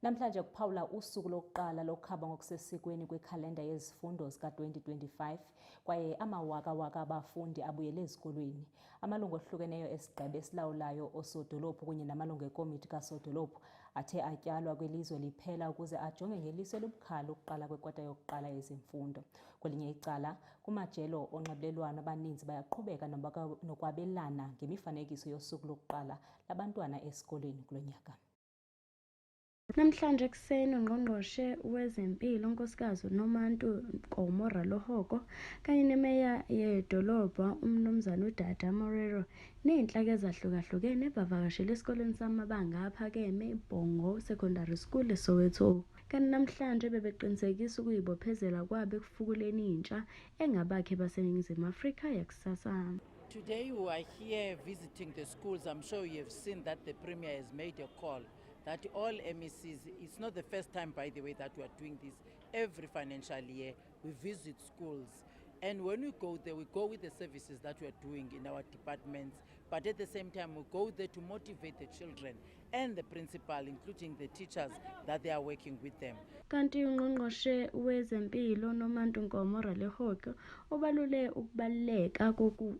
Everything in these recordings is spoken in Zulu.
Namhlanje kuphawula usuku lokuqala lokukhaba ngokusesikweni kwekhalenda yezifundo zika-2025 kwaye amawakawaka abafundi abuyele ezikolweni. Amalungu ohlukeneyo esigqebe esilawulayo osodolophu kunye namalungu ekomiti kasodolophu athe atyalwa kwilizwe liphela ukuze ajonge ngeliso elibukhali ukuqala kwekwata yokuqala yezemfundo. Kwelinye icala, kumajelo onxibelelwano abaninzi bayaqhubeka nokwabelana ngemifanekiso yosuku lokuqala labantwana esikolweni kulo nyaka. Namhlanje ekuseni uNgqongqoshe wezempilo uNkosikazi Nomuntu Nkomora Lohoko kanye nemeya yedolobha uMnumzana uDada Morero ney'nhlaka ezahlukahlukene bavakashela esikoleni samabanga aphakeme Bhongo Secondary School eSoweto. Kanti namhlanje bebeqinisekisa ukuyibophezela kwabo ekufukuleni intsha engabakhe baseNingizimu Afrika yakusasa. Today we are here visiting the schools. I'm sure you have seen that the Premier has made a call that all MECs, it's not the first time, by the way, that we are doing this. Every financial year, we visit schools. And when we go there, we go with the services that we are doing in our departments. But at the same time, we go there to motivate the children and the principal, including the teachers, that they are working with them. Kanti uNgqongqoshe wezempilo Nomuntu Nkomora Lohoko ubalule ukubaluleka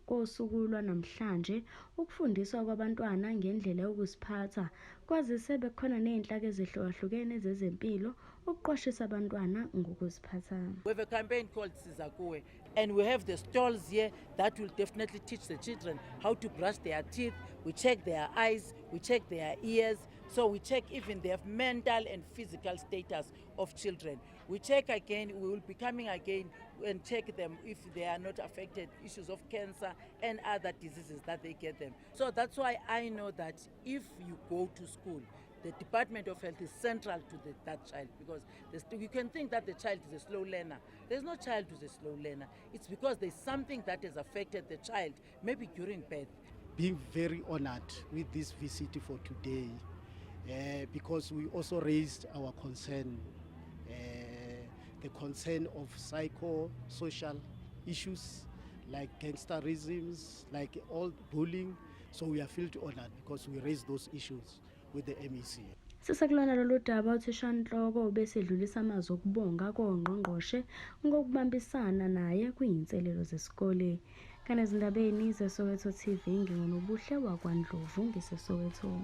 kosuku lwanamhlanje ukufundiswa kwabantwana ngendlela yokuziphatha kwazise bekhona ney'nhlaka ezihlukahlukene zezempilo ukuqwashisa abantwana ngokuziphatha. We have a campaign called Sizakuwe, and we have the stalls here that will definitely teach the children how to brush their teeth. We check their eyes, we check their ears, so we check even their mental and physical status of children. We check again, we will be coming again and check them if they are not affected, issues of cancer and other diseases that they get them. So that's why I know that if you go to school, the Department of Health is central to that child, because you can think that the child is a slow learner. There's no child who's a slow learner. It's because there's something that has affected the child, maybe during birth. Being very honored with this visit for today, because we also raised our concern, the concern of psychosocial issues like gangsterisms, like all bullying. So we are felt honored because we raised those issues with the MEC. Sisakulona lolu daba uthishanhloko besedlulisa amazwi okubonga koNgqongqoshe ngokubambisana naye kuyinselelo zesikole. Kana ezindabeni zeSoweto TV ngingonobuhle wakwaNdlovu ngiseSoweto.